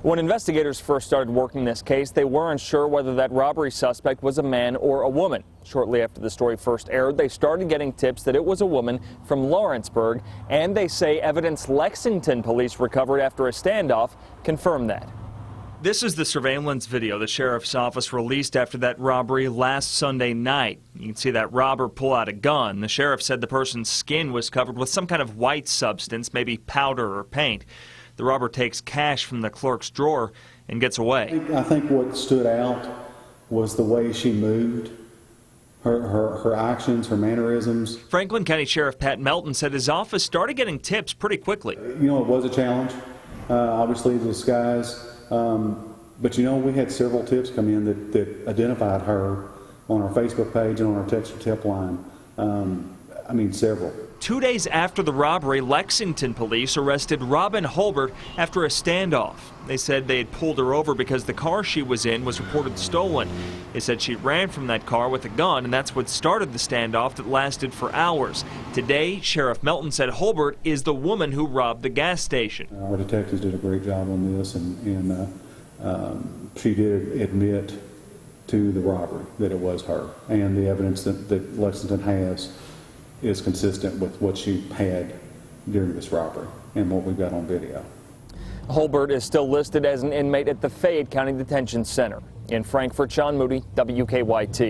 When investigators first started working this case, they weren't sure whether that robbery suspect was a man or a woman. Shortly after the story first aired, they started getting tips that it was a woman from Lawrenceburg, and they say evidence Lexington police recovered after a standoff confirmed that. This is the surveillance video the sheriff's office released after that robbery last Sunday night. You can see that robber pull out a gun. The sheriff said the person's skin was covered with some kind of white substance, maybe powder or paint. The robber takes cash from the clerk's drawer and gets away. I think what stood out was the way she moved, her actions, her mannerisms. Franklin County Sheriff Pat Melton said his office started getting tips pretty quickly. You know, it was a challenge, obviously, the disguise. But you know, we had several tips come in that identified her on our Facebook page and on our text or tip line. I mean, several. 2 days after the robbery, Lexington police arrested Robin Holbert after a standoff. They said they had pulled her over because the car she was in was reported stolen. They said she ran from that car with a gun, and that's what started the standoff that lasted for hours. Today, Sheriff Melton said Holbert is the woman who robbed the gas station. Our detectives did a great job on this, and she did admit to the robbery that it was her, and the evidence that Lexington has is consistent with what she had during this robbery and what we've got on video. Holbert is still listed as an inmate at the Fayette County Detention Center. In Frankfort, Sean Moody, WKYT.